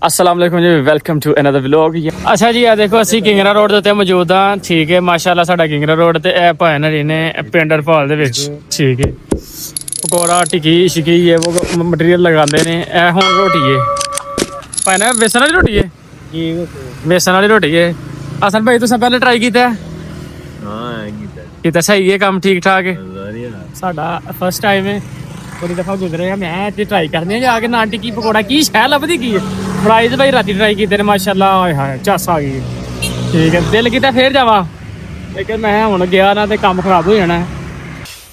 अस्सलाम वालेकुम जी, welcome to another vlog. अच्छा जी, आ देखो ਅਸੀਂ ਕਿੰਗਰਾ ਰੋਡ ਦੇ ਉੱਤੇ ਮੌਜੂਦ ਹਾਂ। ਠੀਕ ਹੈ, ਮਾਸ਼ਾਅੱਲਾ ਸਾਡਾ ਕਿੰਗਰਾ ਰੋਡ ਤੇ ਇਹ ਭਾਣ ਹਰੀ ਨੇ ਪਿੰਡ ਹਰਪਾਲ ਦੇ ਵਿੱਚ। ਠੀਕ ਹੈ, ਪਕੌੜਾ ਟਿੱਕੀ ਸ਼ਿਕੀ ਇਹ ਉਹ ਮਟੀਰੀਅਲ ਲਗਾਉਂਦੇ ਨੇ। ਇਹ ਹੁਣ ਰੋਟੀ ਹੈ ਭਾਣ, ਬੇਸਣ ਵਾਲੀ ਰੋਟੀ ਹੈ ਜੀ। ਬੇਸਣ ਵਾਲੀ ਰੋਟੀ ਹੈ। ਅਸਲ ਭਾਈ ਤੁਸੀਂ ਪਹਿਲੇ ਟਰਾਈ ਕੀਤਾ? ਹਾਂ ਕੀਤਾ। ਸਹੀ ਹੈ, ਕੰਮ ਠੀਕ ਠਾਕ ਹੈ। ਸਾਡਾ ਫਸਟ ਟਾਈਮ ਹੈ, ਬੜੀ ਦਫਾ ਗੁਜ਼ਰੇ ਆ। ਮੈਂ ਤੇ ਟਰਾਈ ਕਰਨੀ ਆ ਜਾ ਕੇ ਨਾਨ ਟਿੱਕੀ ਪਕੌੜਾ ਕੀ ਸ਼ੈ ਲੱਭਦੀ ਕੀ ਹੈ। ਫਰਾਈਜ਼ ਭਾਈ ਰਾਤੀ ਟਰਾਈ ਕੀਤੇ ਨੇ, ਮਾਸ਼ਾਅੱਲਾ ਹਾਏ ਹਾਏ ਝੱਸ ਆ ਗਈ। ਠੀਕ ਹੈ, ਦਿਲ ਕੀਤਾ ਫੇਰ ਜਾਵਾਂ, ਲੇਕਿਨ ਮੈਂ ਹੁਣ ਗਿਆ ਨਾ ਤੇ ਕੰਮ ਖਰਾਬ ਹੋ ਜਾਣਾ।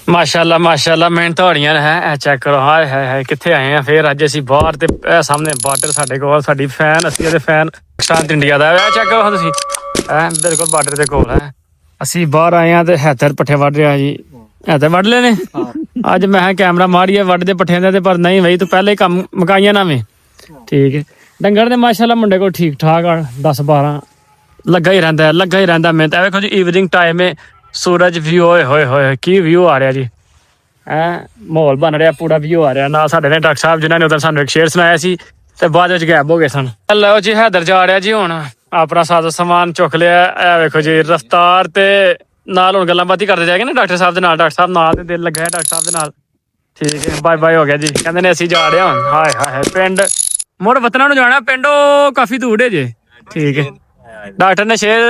ਮਾਸ਼ਾਅੱਲਾ ਮਾਸ਼ਾਅੱਲਾ ਮਿਹਨਤ ਹੋ ਰਹੀਆਂ ਹੈ। ਇਹ ਚੈੱਕ ਕਰੋ, ਹਾਏ ਹਾਏ ਹਾਏ ਕਿੱਥੇ ਆਏ ਆ ਫੇਰ ਅੱਜ ਅਸੀਂ ਬਾਹਰ। ਤੇ ਇਹ ਸਾਹਮਣੇ ਬਾਰਡਰ ਸਾਡੇ ਕੋਲ, ਸਾਡੀ ਫੈਨ, ਅਸੀਂ ਇਹਦੇ ਫੈਨ ਪਾਕਿਸਤਾਨ ਇੰਡੀਆ ਦਾ। ਇਹ ਚੈੱਕ ਕਰੋ ਤੁਸੀਂ, ਇਹ ਬਿਲਕੁਲ ਬਾਰਡਰ ਦੇ ਕੋਲ ਹੈ। ਅਸੀਂ ਬਾਹਰ ਆਏ ਆ ਤੇ ਹੈਦਰ ਪੱਠੇ ਵੱਢ ਰਿਹਾ ਜੀ। ਹੈਦਰ ਵੱਢ ਲਏ ਨੇ ਅੱਜ। ਮੈਂ ਕਿਹਾ ਕੈਮਰਾ ਮਾਰੀਏ ਵੱਢਦੇ ਪੱਠਿਆਂ ਦੇ, ਤੇ ਪਰ ਨਹੀਂ ਬਈ ਤੂੰ ਪਹਿਲੇ ਹੀ ਕੰਮ ਮੁਕਾਈਆਂ ਨਾ ਵੇ। ਠੀਕ ਹੈ, ਡੰਗਰ ਦੇ ਮਾਸ਼ਾਅੱਲਾ ਮੁੰਡੇ ਕੋਲ ਠੀਕ ਠਾਕ ਆ, 10-12 ਲੱਗਾ ਹੀ ਰਹਿੰਦਾ ਮੈਂ ਤਾਂ। ਵੇਖੋ ਜੀ ਈਵਨਿੰਗ ਟਾਈਮ ਹੈ, ਸੂਰਜ ਵੀ ਹੋਏ ਹੋਏ ਹੋਏ ਕੀ ਵਿਊ ਆ ਰਿਹਾ ਜੀ। ਮਾਹੌਲ ਬਣ ਰਿਹਾ, ਪੂਰਾ ਵਿਊ ਆ ਰਿਹਾ। ਨਾਲ ਸਾਡੇ ਨੇ ਡਾਕਟਰ ਸਾਹਿਬ ਜਿਨ੍ਹਾਂ ਨੇ ਉਦੋਂ ਸਾਨੂੰ ਇੱਕ ਸ਼ੇਰ ਸੁਣਾਇਆ ਸੀ ਤੇ ਬਾਅਦ ਵਿੱਚ ਗਾਇਬ ਹੋ ਗਏ ਸਨ। ਲਓ ਜੀ, ਹੈਦਰ ਜਾ ਰਿਹਾ ਜੀ ਹੁਣ, ਆਪਣਾ ਸਾਜ਼ੋ ਸਮਾਨ ਚੁੱਕ ਲਿਆ। ਇਹ ਵੇਖੋ ਜੀ ਰਫਤਾਰ ਤੇ ਨਾਲ ਹੁਣ ਗੱਲਾਂ ਬਾਤੀ ਕਰਦੇ ਜਾਏਗੇ ਨਾ ਡਾਕਟਰ ਸਾਹਿਬ ਦੇ ਨਾਲ। ਡਾਕਟਰ ਸਾਹਿਬ ਨਾਲ ਤੇ ਦਿਲ ਲੱਗਾ ਹੈ ਡਾਕਟਰ ਸਾਹਿਬ ਦੇ ਨਾਲ। ਠੀਕ ਹੈ, ਬਾਏ ਬਾਏ ਹੋ ਗਿਆ ਜੀ। ਕਹਿੰਦੇ ਨੇ ਅਸੀਂ ਜਾ ਰਹੇ ਹਾਂ ਹੁਣ। ਹਾਏ ਹਾਏ ਪਿੰਡ ਮੁੜ ਵਤਨਾਂ ਨੂੰ ਜਾਣਾ, ਪਿੰਡੋਂ ਕਾਫੀ ਦੂਰ ਹੈ ਜੀ। ਠੀਕ ਹੈ, ਡਾਕਟਰ ਨੇ ਸ਼ੇਰ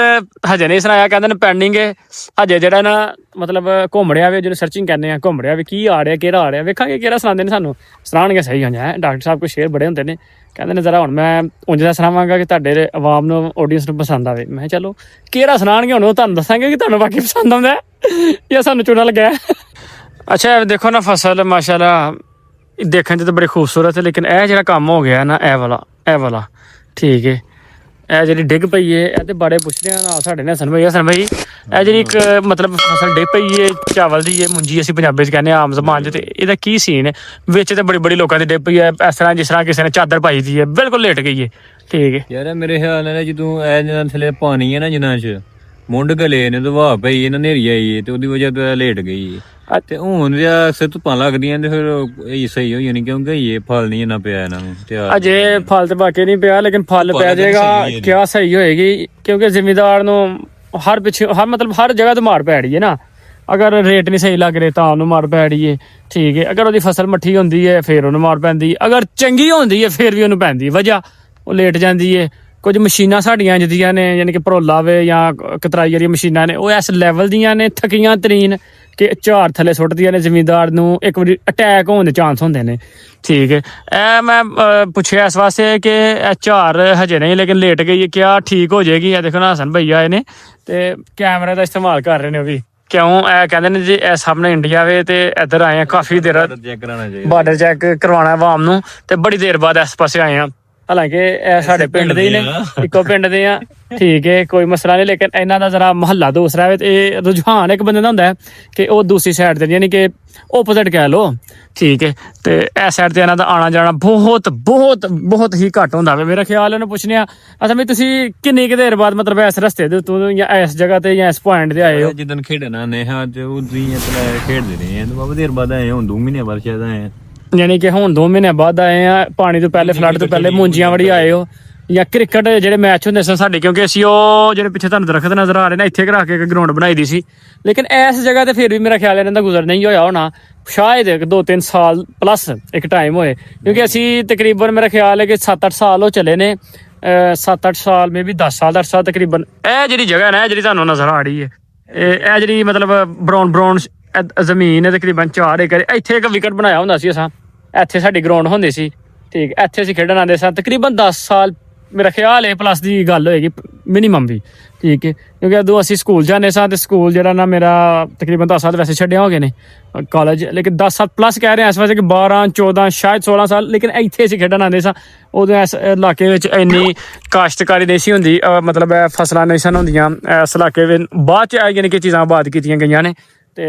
ਹਜੇ ਨਹੀਂ ਸੁਣਾਇਆ, ਕਹਿੰਦੇ ਨੇ ਪੈਂਡਿੰਗ ਹੈ ਹਜੇ। ਜਿਹੜਾ ਨਾ ਮਤਲਬ ਘੁੰਮ ਰਿਹਾ ਵੀ, ਜਿਹਨੂੰ ਸਰਚਿੰਗ ਕਹਿੰਦੇ ਆ, ਘੁੰਮ ਰਿਹਾ ਵੀ ਕੀ ਆ ਰਿਹਾ ਕਿਹੜਾ ਆ ਰਿਹਾ, ਵੇਖਾਂਗੇ ਕਿਹੜਾ ਸੁਣਾਉਂਦੇ ਨੇ ਸਾਨੂੰ। ਸੁਣਾਉਣਗੇ ਸਹੀ ਹੋ ਜਾਏ। ਡਾਕਟਰ ਸਾਹਿਬ ਕੋਲ ਸ਼ੇਰ ਬੜੇ ਹੁੰਦੇ ਨੇ। ਕਹਿੰਦੇ ਨੇ ਜ਼ਰਾ ਹੁਣ ਮੈਂ ਉਂਝ ਦਾ ਸੁਣਾਵਾਂਗਾ ਕਿ ਤੁਹਾਡੇ ਆਵਾਮ ਨੂੰ, ਆਡੀਅנס ਨੂੰ ਪਸੰਦ ਆਵੇ। ਮੈਂ ਚਲੋ ਕਿਹੜਾ ਸੁਣਾਉਣਗੇ ਹੁਣ ਉਹ ਤੁਹਾਨੂੰ ਦੱਸਾਂਗੇ ਕਿ ਤੁਹਾਨੂੰ ਬਾਕੀ ਪਸੰਦ ਆਉਂਦਾ ਜਾਂ ਸਾਨੂੰ ਚੂੜਾ ਲੱਗਿਆ। ਅੱਛਾ ਦੇਖੋ ਨਾ ਫਸਲ ਮਾਸ਼ਾਅੱਲਾ ਦੇਖਣ 'ਚ ਤਾਂ ਬੜੀ ਖੂਬਸੂਰਤ ਹੈ, ਲੇਕਿਨ ਇਹ ਜਿਹੜਾ ਕੰਮ ਹੋ ਗਿਆ ਨਾ ਇਹ ਵਾਲਾ ਠੀਕ ਹੈ। ਇਹ ਜਿਹੜੀ ਡਿੱਗ ਪਈ ਹੈ, ਇਹ ਤੇ ਬੜੇ ਪੁੱਛਦੇ ਆ ਨਾਲ ਸਾਡੇ ਨੇ ਹਸਨ ਭਾਈ। ਇਹ ਜਿਹੜੀ ਇੱਕ ਮਤਲਬ ਫਸਲ ਡਿੱਗ ਪਈ ਹੈ ਚਾਵਲ ਦੀ, ਇਹ ਮੁੰਜੀ ਅਸੀਂ ਪੰਜਾਬੀ 'ਚ ਕਹਿੰਦੇ ਹਾਂ ਆਮ ਜ਼ਬਾਨ 'ਚ। ਤੇ ਇਹਦਾ ਕੀ ਸੀਨ ਹੈ ਵਿੱਚ? ਤੇ ਬੜੀ ਲੋਕਾਂ ਦੀ ਡਿੱਗ ਪਈ ਹੈ ਇਸ ਤਰ੍ਹਾਂ ਜਿਸ ਤਰ੍ਹਾਂ ਕਿਸੇ ਨੇ ਚਾਦਰ ਪਾਈ ਦੀ ਹੈ, ਬਿਲਕੁਲ ਲੇਟ ਗਈ ਹੈ। ਠੀਕ ਹੈ ਯਾਰ, ਮੇਰੇ ਖਿਆਲ ਨਾਲ ਜਦੋਂ ਇਹ ਜਿਨ੍ਹਾਂ ਥੱਲੇ ਪਾਣੀ ਹੈ ਨਾ, ਜਿਨ੍ਹਾਂ 'ਚ ਮੁੰਡ ਗਲੇ ਨੇ, ਦਵਾ ਪਈ ਇਹਨਾਂ ਨੇਰੀ ਆਈ ਤੇ ਉਹਦੀ ਵਜ੍ਹਾ ਤੋਂ ਲੇਟ ਗਈ। ਤੇ ਹੁਣ ਸਿਰ ਧੁੱਪਾਂ ਲੱਗਦੀਆਂ ਤੇ ਫਿਰ ਇਹ ਸਹੀ ਹੋ ਜਾਣੀ, ਕਿਉਂਕਿ ਇਹ ਫਲ ਨਹੀਂ ਇੰਨਾ ਪਿਆ ਇਹਨਾਂ ਨੂੰ। ਅਜੇ ਫਲ ਤੇ ਬਾਕੀ ਨਹੀਂ ਪਿਆ, ਲੇਕਿਨ ਫਲ ਪੈ ਜਾਏਗਾ ਕਿਆ ਸਹੀ ਹੋਏਗੀ। ਕਿਉਂਕਿ ਜ਼ਿਮੀਦਾਰ ਨੂੰ ਹਰ ਹਰ ਜਗ੍ਹਾ ਤੋਂ ਮਾਰ ਪੈ ਰਹੀ ਹੈ ਨਾ। ਅਗਰ ਰੇਟ ਨਹੀਂ ਸਹੀ ਲੱਗ ਰਿਹਾ ਤਾਂ ਉਹਨੂੰ ਮਾਰ ਪੈ ਰਹੀ ਹੈ। ਠੀਕ ਹੈ, ਅਗਰ ਉਹਦੀ ਫਸਲ ਮੱਠੀ ਹੁੰਦੀ ਹੈ ਫਿਰ ਉਹਨੂੰ ਮਾਰ ਪੈਂਦੀ, ਅਗਰ ਚੰਗੀ ਹੁੰਦੀ ਹੈ ਫਿਰ ਵੀ ਉਹਨੂੰ ਪੈਂਦੀ ਵਜ੍ਹਾ ਉਹ ਲੇਟ ਜਾਂਦੀ ਹੈ। ਕੁਝ ਮਸ਼ੀਨਾਂ ਸਾਡੀਆਂ ਇੰਜਦੀਆਂ ਨੇ, ਯਾਨੀ ਕਿ ਭਰੋਲਾ ਵੇ ਜਾਂ ਕਤਰਾਈ ਵਾਲੀਆਂ ਮਸ਼ੀਨਾਂ ਨੇ, ਉਹ ਇਸ ਲੈਵਲ ਦੀਆਂ ਨੇ ਥਕੀਆਂ ਤਰੀਨ ਕਿ ਝਾੜ ਥੱਲੇ ਸੁੱਟਦੀਆਂ ਨੇ। ਜ਼ਿਮੀਂਦਾਰ ਨੂੰ ਇੱਕ ਵਾਰੀ ਅਟੈਕ ਹੋਣ ਦੇ ਚਾਂਸ ਹੁੰਦੇ ਨੇ। ਠੀਕ ਹੈ, ਇਹ ਮੈਂ ਪੁੱਛਿਆ ਇਸ ਵਾਸਤੇ ਕਿ ਇਹ ਝਾੜ ਹਜੇ ਨਹੀਂ ਲੇਕਿਨ ਲੇਟ ਗਈ ਹੈ, ਕਿਆ ਠੀਕ ਹੋ ਜਾਏਗੀ? ਇਹ ਦੇਖੋ ਨਾ ਹਸਨ ਭਈਆ ਆਏ ਨੇ ਤੇ ਕੈਮਰੇ ਦਾ ਇਸਤੇਮਾਲ ਕਰ ਰਹੇ ਨੇ ਉਹ ਵੀ। ਕਿਉਂ? ਇਹ ਕਹਿੰਦੇ ਨੇ ਜੀ ਇਹ ਸਾਹਮਣੇ ਇੰਡੀਆ ਵੇ ਤੇ ਇੱਧਰ ਆਏ ਆ ਕਾਫੀ ਦੇਰ, ਬਾਰਡਰ ਚੈੱਕ ਕਰਵਾਉਣਾ ਆਵਾਮ ਨੂੰ, ਤੇ ਬੜੀ ਦੇਰ ਬਾਅਦ ਇਸ ਪਾਸੇ ਆਏ ਆ। ਹਾਲਾਂਕਿ ਇਹ ਸਾਡੇ ਪਿੰਡ ਦੇ ਹੀ ਨੇ, ਇੱਕੋ ਪਿੰਡ ਦੇ ਆ। ਠੀਕ ਹੈ, ਕੋਈ ਮਸਲਾ ਨਹੀਂ, ਲੇਕਿਨ ਇਹਨਾਂ ਦਾ ਜ਼ਰਾ ਮੁਹੱਲਾ ਦੂਸਰਾ ਵੇ। ਤੇ ਇਹ ਰੁਝਾਨ ਇੱਕ ਬੰਦੇ ਦਾ ਹੁੰਦਾ ਹੈ ਕਿ ਉਹ ਦੂਸਰੀ ਸਾਈਡ ਤੇ, ਯਾਨੀ ਕਿ ਓਪੋਜ਼ਿਟ ਕਹਿ ਲਓ। ਠੀਕ ਹੈ, ਤੇ ਇਸ ਸਾਈਡ ਤੇ ਇਹਨਾਂ ਦਾ ਆਉਣਾ ਜਾਣਾ ਬਹੁਤ ਹੀ ਘੱਟ ਹੁੰਦਾ ਵੇ। ਮੇਰਾ ਖਿਆਲ ਉਹਨੂੰ ਪੁੱਛਣੇ ਆ, ਅੱਛਾ ਵੀ ਤੁਸੀਂ ਕਿੰਨੀ ਕੁ ਦੇਰ ਬਾਅਦ ਮਤਲਬ ਇਸ ਰਸਤੇ ਦੇ ਉੱਤੋਂ ਜਾਂ ਇਸ ਜਗ੍ਹਾ ਤੇ ਜਾਂ ਇਸ ਪੁਆਇੰਟ ਤੇ ਆਏ ਹੋ? ਜਿੱਦਣ ਖੇਡਣਾ ਨੇਹਾ ਤੇ ਉਦੋਂ ਹੀ ਖੇਡਦੇ ਰਹੇ ਬਹੁਤ ਦੇਰ ਬਾਅਦ ਆਏ, ਹੁਣ 2 ਮਹੀਨੇ ਬਾਅਦ ਸ਼ਾਇਦ ਆਏ। ਯਾਨੀ ਕਿ ਹੁਣ 2 ਮਹੀਨੇ ਬਾਅਦ ਆਏ ਆ, ਪਾਣੀ ਤੋਂ ਪਹਿਲੇ, ਫਲੱਡ ਤੋਂ ਪਹਿਲੇ ਮੁੰਜੀਆਂ ਵੜੀ ਆਏ ਹੋ। ਜਾਂ ਕ੍ਰਿਕਟ ਜਿਹੜੇ ਮੈਚ ਹੁੰਦੇ ਸਨ ਸਾਡੇ, ਕਿਉਂਕਿ ਅਸੀਂ ਉਹ ਜਿਹੜੇ ਪਿੱਛੇ ਤੁਹਾਨੂੰ ਦਰਖਤ ਨਜ਼ਰ ਆ ਰਹੇ ਨੇ ਇੱਥੇ ਕਰਾ ਕੇ ਇੱਕ ਗਰਾਊਂਡ ਬਣਾਈ ਦੀ ਸੀ। ਲੇਕਿਨ ਇਸ ਜਗ੍ਹਾ ਤੇ ਫਿਰ ਵੀ ਮੇਰਾ ਖਿਆਲ ਇਹਨਾਂ ਦਾ ਗੁਜ਼ਰ ਨਹੀਂ ਹੋਇਆ ਹੋਣਾ, ਸ਼ਾਇਦ 2-3 ਸਾਲ ਪਲੱਸ ਇੱਕ ਟਾਈਮ ਹੋਏ। ਕਿਉਂਕਿ ਅਸੀਂ ਤਕਰੀਬਨ ਮੇਰਾ ਖਿਆਲ ਹੈ ਕਿ 7-8 ਸਾਲ ਉਹ ਚੱਲੇ ਨੇ, 7-8 ਸਾਲ ਮੇ ਵੀ 10 ਸਾਲ ਤਕਰੀਬਨ। ਇਹ ਜਿਹੜੀ ਜਗ੍ਹਾ ਨਾ, ਜਿਹੜੀ ਤੁਹਾਨੂੰ ਨਜ਼ਰ ਆ ਰਹੀ ਹੈ, ਇਹ ਜਿਹੜੀ ਮਤਲਬ ਬਰਾਊਨ ਜ਼ਮੀਨ ਹੈ, ਤਕਰੀਬਨ 4 ਏਕੜ। ਇੱਥੇ ਇੱਕ ਵਿਕਟ ਬਣਾਇਆ ਹੁੰਦਾ ਸੀ ਅਸਾਂ, ਇੱਥੇ ਸਾਡੀ ਗਰਾਊਂਡ ਹੁੰਦੀ ਸੀ। ਠੀਕ, ਇੱਥੇ ਅਸੀਂ ਖੇਡਣ ਆਉਂਦੇ ਸਾਂ। ਤਕਰੀਬਨ 10 ਸਾਲ ਮੇਰਾ ਖਿਆਲ ਹੈ ਪਲੱਸ ਦੀ ਗੱਲ ਹੋਏਗੀ ਮਿਨੀਮਮ ਵੀ। ਠੀਕ ਹੈ, ਕਿਉਂਕਿ ਉਦੋਂ ਅਸੀਂ ਸਕੂਲ ਜਾਂਦੇ ਸਾਂ ਤੇ ਸਕੂਲ ਜਿਹੜਾ ਨਾ ਮੇਰਾ ਤਕਰੀਬਨ 10 ਸਾਲ ਵੈਸੇ ਛੱਡਿਆ ਹੋ ਗਏ ਨੇ ਕਾਲਜ, ਲੇਕਿਨ 10 ਸਾਲ ਪਲੱਸ ਕਹਿ ਰਹੇ ਹਾਂ ਇਸ ਵਾਸਤੇ ਕਿ 12-14 ਸ਼ਾਇਦ 16 ਸਾਲ। ਲੇਕਿਨ ਇੱਥੇ ਅਸੀਂ ਖੇਡਣ ਆਉਂਦੇ ਸਾਂ। ਉਦੋਂ ਇਸ ਇਲਾਕੇ ਵਿੱਚ ਇੰਨੀ ਕਾਸ਼ਤਕਾਰੀ ਨਹੀਂ ਸੀ ਹੁੰਦੀ, ਮਤਲਬ ਫਸਲਾਂ ਨਹੀਂ ਸਨ ਹੁੰਦੀਆਂ ਇਸ ਇਲਾਕੇ ਵਿੱਚ। ਬਾਅਦ 'ਚ ਯਾਨੀ ਕਿ ਚੀਜ਼ਾਂ ਆਬਾਦ ਕੀਤੀਆਂ ਗਈਆਂ ਨੇ ਤੇ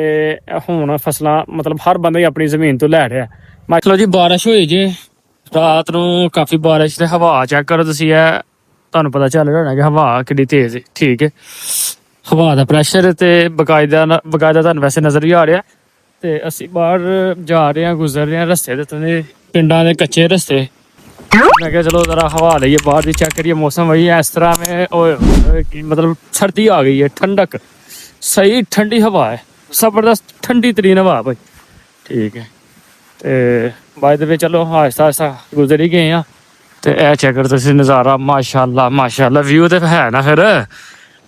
ਹੁਣ ਫਸਲਾਂ ਮਤਲਬ ਹਰ ਬੰਦਾ ਹੀ ਆਪਣੀ ਜ਼ਮੀਨ ਤੋਂ ਲੈ ਰਿਹਾ। ਮੰਨ ਲਓ ਜੀ ਬਾਰਿਸ਼ ਹੋਈ ਜੇ ਰਾਤ ਨੂੰ, ਕਾਫੀ ਬਾਰਿਸ਼, ਤੇ ਹਵਾ ਚੈੱਕ ਕਰੋ ਤੁਸੀਂ। ਇਹ ਤੁਹਾਨੂੰ ਪਤਾ ਚੱਲ ਰਿਹਾ ਹੋਣਾ ਕਿ ਹਵਾ ਕਿੰਨੀ ਤੇਜ਼ ਹੈ। ਠੀਕ ਹੈ, ਹਵਾ ਦਾ ਪ੍ਰੈਸ਼ਰ ਤੇ ਬਕਾਇਦਾ ਤੁਹਾਨੂੰ ਵੈਸੇ ਨਜ਼ਰ ਹੀ ਆ ਰਿਹਾ। ਤੇ ਅਸੀਂ ਬਾਹਰ ਜਾ ਰਹੇ ਹਾਂ, ਗੁਜ਼ਰ ਰਹੇ ਹਾਂ ਰਸਤੇ ਦੇ ਉੱਤੇ, ਪਿੰਡਾਂ ਦੇ ਕੱਚੇ ਰਸਤੇ। मैं क्या चलो ज़रा हवा लइए बाहर भी चेक करिए मौसम वही है इस तरह में मतलब सर्दी आ गई है ठंडक सही ठंडी हवा है ज़बरदस्त ठंडी तरीन हवा भाई ठीक है तो बाय द वे चलो आहिस्ता आहिस्ता गुजर ही गए हैं तो यह चेक करो तुसीं नज़ारा माशाल्लाह व्यू तो है ना फिर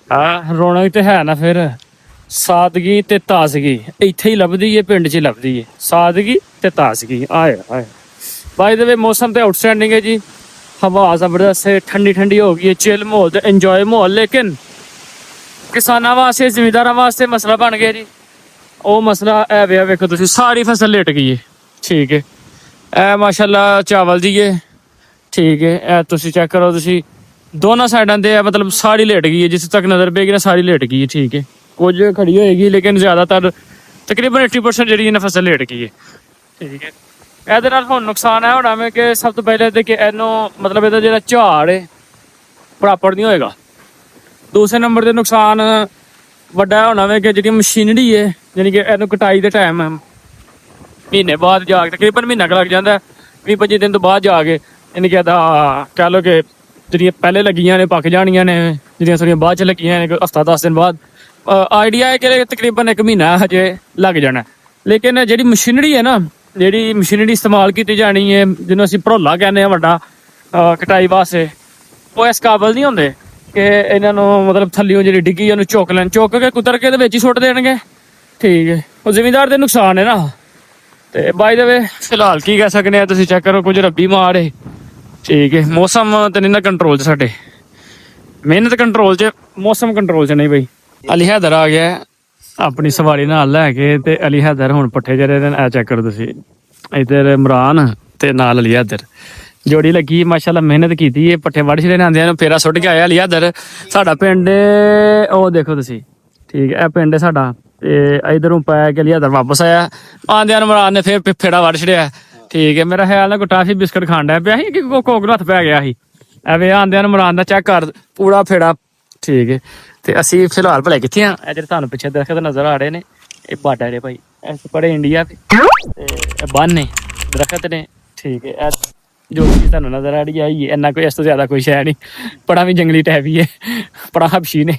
हाँ रौनक तो है ना फिर सादगी ते ताजगी इत्थे ही लभदी है पिंड च ही लभदी है सादगी ते ताजगी आए आए बाय द वे मौसम तो आउटस्टैंडिंग है जी हवा जबरदस्त है ठंडी ठंडी हो गई है चिल माहौल ते इंजॉय माहौल लेकिन किसानां वास्ते जिमीदारां वास्ते मसला बन गया जी ਉਹ ਮਸਲਾ ਹੈ ਵੇ ਵੇਖੋ ਤੁਸੀਂ ਸਾਰੀ ਫਸਲ ਲੇਟ ਗਈ ਹੈ ਠੀਕ ਹੈ ਇਹ ਮਾਸ਼ਾਅੱਲਾ ਚਾਵਲ ਦੀ ਹੈ ਠੀਕ ਹੈ ਇਹ ਤੁਸੀਂ ਚੈੱਕ ਕਰੋ ਤੁਸੀਂ ਦੋਨਾਂ ਸਾਈਡਾਂ ਤੇ ਹੈ ਮਤਲਬ ਸਾਰੀ ਲੇਟ ਗਈ ਹੈ ਜਿੱਥੇ ਤੱਕ ਨਜ਼ਰ ਪਏਗੀ ਨਾ ਸਾਰੀ ਲੇਟ ਗਈ ਹੈ ਠੀਕ ਹੈ ਕੁਝ ਖੜੀ ਹੋਏਗੀ ਲੇਕਿਨ ਜ਼ਿਆਦਾਤਰ ਤਕਰੀਬਨ 80% ਜਿਹੜੀ ਹੈ ਨਾ ਫਸਲ ਲੇਟ ਗਈ ਹੈ ਠੀਕ ਹੈ ਇਹਦੇ ਨਾਲ ਹੁਣ ਨੁਕਸਾਨ ਹੈ ਹੋਣਾ ਮੈਂ ਕਿ ਸਭ ਤੋਂ ਪਹਿਲੇ ਤੇ ਕਿ ਇਹਨੂੰ ਮਤਲਬ ਇਹਦਾ ਜਿਹੜਾ ਝਾੜ ਹੈ ਪ੍ਰੋਪਰ ਨਹੀਂ ਹੋਏਗਾ ਦੂਸਰੇ ਨੰਬਰ ਤੇ ਨੁਕਸਾਨ ਵੱਡਾ ਹੋਣਾ ਵੇ ਕਿ ਜਿਹੜੀ ਮਸ਼ੀਨਰੀ ਹੈ ਯਾਨੀ ਕਿ ਇਹਨੂੰ ਕਟਾਈ ਦੇ ਟਾਈਮ ਮਹੀਨੇ ਬਾਅਦ ਜਾ ਕੇ ਤਕਰੀਬਨ ਮਹੀਨਾ ਕੁ ਲੱਗ ਜਾਂਦਾ 20-25 ਦਿਨ ਤੋਂ ਬਾਅਦ ਜਾ ਕੇ ਯਾਨੀ ਕਿ ਇਹਦਾ ਕਹਿ ਲਓ ਕਿ ਜਿਹੜੀਆਂ ਪਹਿਲੇ ਲੱਗੀਆਂ ਨੇ ਪੱਕ ਜਾਣੀਆਂ ਨੇ ਜਿਹੜੀਆਂ ਥੋੜ੍ਹੀਆਂ ਬਾਅਦ 'ਚ ਲੱਗੀਆਂ ਨੇ ਹਫ਼ਤਾ 10 ਦਿਨ ਬਾਅਦ ਆਈਡੀਆ ਹੈ ਕਿ ਤਕਰੀਬਨ 1 ਮਹੀਨਾ ਹਜੇ ਲੱਗ ਜਾਣਾ ਲੇਕਿਨ ਜਿਹੜੀ ਮਸ਼ੀਨਰੀ ਹੈ ਨਾ ਜਿਹੜੀ ਮਸ਼ੀਨਰੀ ਇਸਤੇਮਾਲ ਕੀਤੀ ਜਾਣੀ ਹੈ ਜਿਹਨੂੰ ਅਸੀਂ ਭਰੋਲਾ ਕਹਿੰਦੇ ਹਾਂ ਵੱਡਾ ਕਟਾਈ ਵਾਸਤੇ ਉਹ ਇਸ ਕਾਬਲ ਨਹੀਂ ਹੁੰਦੇ ਕਿ ਇਹਨਾਂ ਨੂੰ ਮਤਲਬ ਥੱਲਿਓਂ ਜਿਹੜੀ ਡਿੱਗੀ ਉਹਨੂੰ ਚੁੱਕ ਲੈਣ ਚੁੱਕ ਕੇ ਕੁਤਰ ਕੇ ਦੇ ਵਿੱਚ ਹੀ ਸੁੱਟ ਦੇਣਗੇ ਠੀਕ ਹੈ ਉਹ ਜ਼ਿਮੀਂਦਾਰ ਦੇ ਨੁਕਸਾਨ ਹੈ ਨਾ ਤੇ ਬਾਈ ਦੇ ਵੇ ਫਿਲਹਾਲ ਕੀ ਕਹਿ ਸਕਦੇ ਆ ਤੁਸੀਂ ਚੈੱਕ ਕਰੋ ਕੁਝ ਰੱਬੀ ਮਾਰ ਹੈ ਠੀਕ ਹੈ ਮੌਸਮ ਤੇ ਨਹੀਂ ਨਾ ਕੰਟਰੋਲ 'ਚ ਸਾਡੇ ਮਿਹਨਤ ਕੰਟਰੋਲ 'ਚ ਮੌਸਮ ਕੰਟਰੋਲ 'ਚ ਨਹੀਂ ਬਈ ਅਲੀ ਹੈਦਰ ਆ ਗਿਆ ਆਪਣੀ ਸਵਾਰੀ ਨਾਲ ਲੈ ਕੇ ਤੇ ਅਲੀ ਹੈਦਰ ਹੁਣ ਪੱਠੇ ਜਿਹੜੇ ਨੇ ਆ ਚੈੱਕ ਕਰੋ ਤੁਸੀਂ ਇੱਧਰ ਇਮਰਾਨ ਤੇ ਨਾਲ ਅਲੀ ਹੈਦਰ ਜੋੜੀ ਲੱਗੀ ਮਾਸ਼ਾਅੱਲਾ ਮਿਹਨਤ ਕੀਤੀ ਹੈ ਪੱਠੇ ਵੱਢ ਛੜੇ ਆਂਦਿਆਂ ਨੂੰ ਫੇਰਾ ਸੁੱਟ ਕੇ ਆਇਆ ਅਲੀ ਹੈਦਰ ਸਾਡਾ ਪਿੰਡ ਉਹ ਦੇਖੋ ਤੁਸੀਂ ਠੀਕ ਹੈ ਇਹ ਪਿੰਡ ਸਾਡਾ ਤੇ ਇਧਰੋਂ ਪੈ ਕੇ ਅਲੀ ਹੈਦਰ ਵਾਪਸ ਆਇਆ ਆਂਦਿਆਂ ਨੂੰ ਇਮਰਾਨ ਨੇ ਫੇਰ ਫੇੜਾ ਵੱਢ ਛੜਿਆ ਠੀਕ ਹੈ ਮੇਰਾ ਖਿਆਲ ਨਾਲ ਕੋਈ ਟਾਫੀ ਬਿਸਕਟ ਖਾਣ ਡਿਆ ਪਿਆ ਸੀ ਕਿ ਕੋਕ ਨੂੰ ਹੱਥ ਪੈ ਗਿਆ ਸੀ ਐਵੇਂ ਆਂਦਿਆਂ ਨੂੰ ਇਮਰਾਨ ਦਾ ਚੈੱਕ ਕਰ ਪੂਰਾ ਫੇੜਾ ਠੀਕ ਹੈ ਤੇ ਅਸੀਂ ਫਿਲਹਾਲ ਭਲੇ ਕਿੱਥੇ ਆ ਇਹ ਜਿਹੜੇ ਤੁਹਾਨੂੰ ਪਿੱਛੇ ਦਰਖਤ ਨਜ਼ਰ ਆ ਰਹੇ ਨੇ ਇਹ ਬਾਟਾ ਨੇ ਭਾਈ ਇਸ ਪੜੇ ਇੰਡੀਆ ਤੇ ਇਹ ਬੰਨ ਨੇ ਦਰਖਤ ਨੇ ਠੀਕ ਹੈ ਇਹ ਜੋ ਚੀਜ਼ ਤੁਹਾਨੂੰ ਨਜ਼ਰ ਆ ਰਹੀ ਹੈ ਇੰਨਾ ਕੋਈ ਇਸ ਤੋਂ ਜ਼ਿਆਦਾ ਕੋਈ ਸ਼ੈ ਨਹੀਂ ਬੜਾ ਵੀ ਜੰਗਲੀ ਟੈਪ ਹੀ ਹੈ ਬੜਾ ਹਬਸ਼ੀ ਨੇ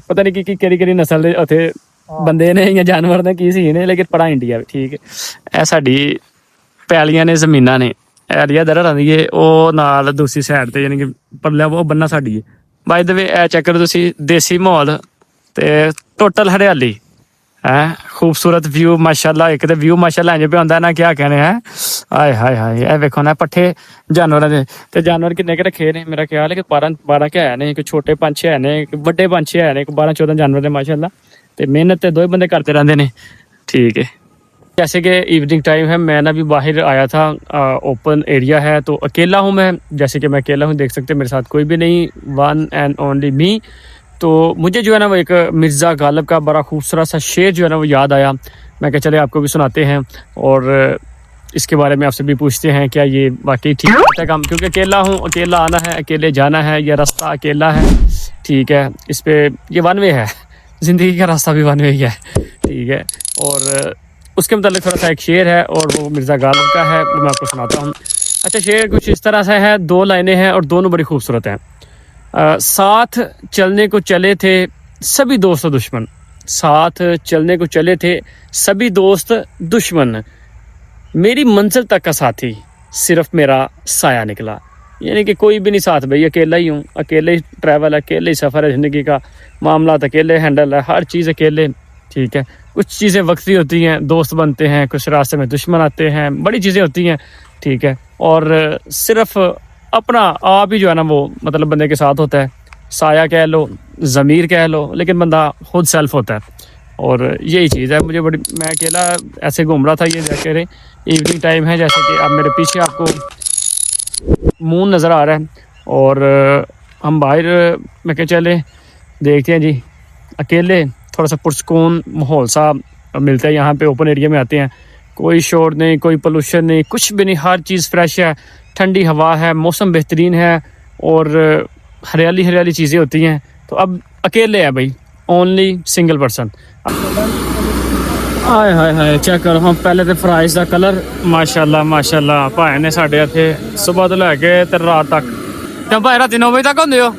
ਪਤਾ ਨਹੀਂ ਕਿ ਕਿਹੜੀ ਨਸਲ ਦੇ ਉੱਥੇ ਬੰਦੇ ਨੇ ਜਾਂ ਜਾਨਵਰ ਨੇ ਕੀ ਸੀ ਨੇ ਲੇਕਿਨ ਬੜਾ ਇੰਡੀਆ ਠੀਕ ਹੈ ਇਹ ਸਾਡੀ ਪੈਲੀਆਂ ਨੇ ਜ਼ਮੀਨਾਂ ਨੇ ਐਰੀਆ ਦਰ ਰਹਿੰਦੀ ਹੈ ਉਹ ਨਾਲ ਦੂਸਰੀ ਸਾਈਡ ਤੇ ਯਾਨੀ ਕਿ ਪਰਲਾ ਉਹ ਬੰਨਾ ਸਾਡੀ ਹੈ ਬਾਈ ਦ ਵੇ ਇਹ ਚੈੱਕ ਕਰੋ ਤੁਸੀਂ ਦੇਸੀ ਮਾਹੌਲ ਤੇ ਟੋਟਲ ਹਰਿਆਲੀ ਹੈ ਖੂਬਸੂਰਤ ਵਿਊ ਮਾਸ਼ਾਅੱਲਾ ਇੱਕ ਤੇ ਵਿਊ ਮਾਸ਼ਾਅੱਲਾ ਇੰਜ ਪਿਆ ਹੁੰਦਾ ਨਾ ਕੀ ਕਹਿੰਦੇ ਹੈ ਆਏ ਹਾਏ ਹਾਏ ਇਹ ਵੇਖੋ ਨਾ ਪੱਠੇ ਜਾਨਵਰਾਂ ਦੇ ਤੇ ਜਾਨਵਰ ਕਿੰਨੇ ਕੁ ਰੱਖੇ ਨੇ ਮੇਰਾ ਖਿਆਲ ਹੈ ਕਿ 12 ਕੇ ਹੈ ਨੇ ਇੱਕ ਛੋਟੇ ਪੰਛੀ ਹੈ ਨੇ ਇੱਕ ਵੱਡੇ ਪੰਛੀ ਹੈ ਨੇ ਇੱਕ 12-14 ਜਾਨਵਰ ਨੇ ਮਾਸ਼ਾਅੱਲਾ ਤੇ ਮਿਹਨਤ ਤੇ 2 बंदे करते रहते हैं ठीक है जैसे कि इवनिंग टाइम है मैं ना भी बाहर आया था ओपन एरिया है तो अकेला हूँ मैं जैसे कि मैं अकेला हूँ देख सकते मेरे साथ कोई भी नहीं वन एंड ओनली मी तो मुझे जो है ना वो एक मिर्ज़ा गालिब का बड़ा खूबसूरत सा शेर जो है ना वो याद आया मैं क्या चले आपको भी सुनाते हैं और इसके बारे में आपसे भी पूछते हैं क्या ये वाकई ठीक है काम क्योंकि अकेला हूँ अकेला आना है अकेले जाना है ये रास्ता अकेला है ठीक है इस पर ये वन वे है ज़िंदगी का रास्ता भी वन वे ही है ठीक है और उसके मतलब थोड़ा सा एक शेर है और वो मिर्ज़ा गालिब का है वो मैं आपको सुनाता हूँ अच्छा शेर कुछ इस तरह से है 2 लाइनें हैं और दोनों बड़ी खूबसूरत हैं साथ चलने को चले थे सभी दोस्त दुश्मन साथ चलने को चले थे सभी दोस्त दुश्मन मेरी मंजिल तक का साथी सिर्फ मेरा साया निकला यानी कि कोई भी नहीं साथ भाई अकेला ही हूँ अकेले ही ट्रैवल है अकेले ही सफ़र है ज़िंदगी का मामला अकेले हैंडल है हर चीज़ अकेले ठीक है कुछ चीज़ें वक्ती होती हैं दोस्त बनते हैं कुछ रास्ते में दुश्मन आते हैं बड़ी चीज़ें होती हैं ठीक है और सिर्फ अपना आप ही जो है ना वो मतलब बंदे के साथ होता है साया कह लो ज़मीर कह लो लेकिन बंदा खुद सेल्फ होता है और यही चीज़ है मुझे बड़ी मैं अकेला ऐसे घूम रहा था ये जाके इवनिंग टाइम है जैसे कि अब मेरे पीछे आपको मून नज़र आ रहा है और हम बाहर मैं क्या चले देखते हैं जी अकेले थोड़ा सा पुरसकून माहौल सा मिलता है यहाँ पे ओपन एरिया में आते हैं कोई शोर नहीं कोई पोल्यूशन नहीं कुछ भी नहीं हर चीज़ फ्रेश है ठंडी हवा है मौसम बेहतरीन है और हरियाली चीज़ें होती हैं तो अब अकेले हैं भाई ओनली सिंगल पर्सन ਆਏ ਹਾਏ ਹਾਏ ਚੈੱਕ ਕਰੋ ਹਾਂ ਪਹਿਲੇ ਤੇ ਫਰਾਈਜ਼ ਦਾ ਕਲਰ ਮਾਸ਼ਾਅੱਲਾ ਭਾਈ ਨੇ ਸਾਡੇ ਇੱਥੇ ਸਵੇਰ ਤੋਂ ਲੈ ਕੇ ਤੇ ਰਾਤ ਤੱਕ ਤੇ ਭਾਈ ਰਾਤੀ 9 ਵਜੇ ਤੱਕ ਹੁੰਦੇ ਹੋ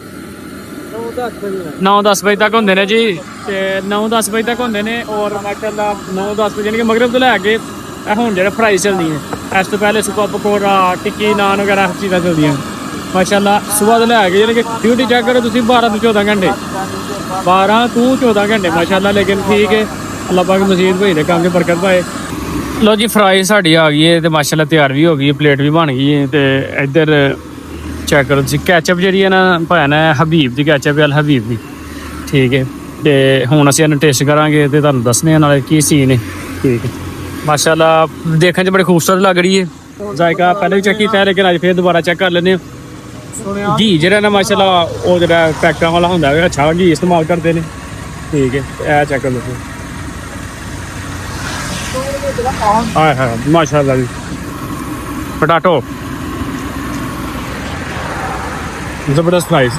9-10 ਵਜੇ ਤੱਕ ਹੁੰਦੇ ਨੇ ਜੀ ਤੇ 9-10 ਵਜੇ ਤੱਕ ਹੁੰਦੇ ਨੇ ਔਰ ਮਾਸ਼ਾਅੱਲਾ 9-10 ਵਜੇ ਯਾਨੀ ਕਿ ਮਗਰਿਬ ਤੋਂ ਲੈ ਕੇ ਇਹ ਹੁਣ ਜਿਹੜੇ ਫਰਾਈਜ਼ ਚੱਲਦੀਆਂ ਇਸ ਤੋਂ ਪਹਿਲੇ ਸੁੱਕਾ ਪਕੌੜਾ ਟਿੱਕੀ ਨਾਨ ਵਗੈਰਾ ਹਰ ਚੀਜ਼ਾਂ ਚੱਲਦੀਆਂ ਮਾਸ਼ਾਅੱਲਾ ਸਵੇਰ ਤੋਂ ਲੈ ਕੇ ਯਾਨੀ ਕਿ ਡਿਊਟੀ ਚੈੱਕ ਕਰੋ ਤੁਸੀਂ 12 ਤੋਂ 14 ਘੰਟੇ 12 ਤੋਂ 14 ਘੰਟੇ ਮਾਸ਼ਾਅੱਲਾ ਲੇਕਿਨ ਠੀਕ ਹੈ ਅੱਲਾਹ ਪਾਕ ਮਜ਼ੀਦ ਭਾਈ ਦੇ ਕੰਮ 'ਚ ਬਰਕਤ ਪਾਏ ਲੋ ਜੀ ਫਰਾਈ ਸਾਡੀ ਆ ਗਈ ਹੈ ਤੇ ਮਾਸ਼ਾਅੱਲਾ ਤਿਆਰ ਵੀ ਹੋ ਗਈ ਹੈ ਪਲੇਟ ਵੀ ਬਣ ਗਈ ਹੈ ਤੇ ਇੱਧਰ ਚੈੱਕ ਕਰੋ ਤੁਸੀਂ ਕੈਚਅਪ ਜਿਹੜੀ ਹੈ ਨਾ ਭਾਇਆ ਨਾ ਹਬੀਬ ਦੀ ਕੈਚਅਪ ਹੈ ਹਬੀਬ ਦੀ ਠੀਕ ਹੈ ਤੇ ਹੁਣ ਅਸੀਂ ਇਹਨੂੰ ਟੇਸਟ ਕਰਾਂਗੇ ਤੇ ਤੁਹਾਨੂੰ ਦੱਸਣੇ ਆ ਨਾਲੇ ਕੀ ਸੀਨ ਹੈ ਠੀਕ ਹੈ ਮਾਸ਼ਾਅੱਲਾ ਦੇਖਣ 'ਚ ਬੜੀ ਖੂਬਸੂਰਤ ਲੱਗ ਰਹੀ ਹੈ ਜ਼ਾਇਕਾ ਪਹਿਲੇ ਵੀ ਚੈੱਕ ਕੀਤਾ ਹੈ ਲੇਕਿਨ ਅੱਜ ਫਿਰ ਦੁਬਾਰਾ ਚੈੱਕ ਕਰ ਲੈਂਦੇ ਹਾਂ ਘੀ ਜਿਹੜਾ ਨਾ ਮਾਸ਼ਾਅੱਲਾ ਉਹ ਜਿਹੜਾ ਪੈਕਟਾਂ ਵਾਲਾ ਹੁੰਦਾ ਹੈ ਅੱਛਾ ਘੀ ਇਸਤੇਮਾਲ ਕਰਦੇ ਨੇ ਠੀਕ ਹੈ ਇਹ ਚੈੱਕ ਕਰ ਲਓ ਆਏ ਹਾਏ ਮਾਸ਼ਾਅੱਲਾ ਜੀ ਪਟਾਟੋ ਜ਼ਬਰਦਸਤ ਫਰਾਈਜ਼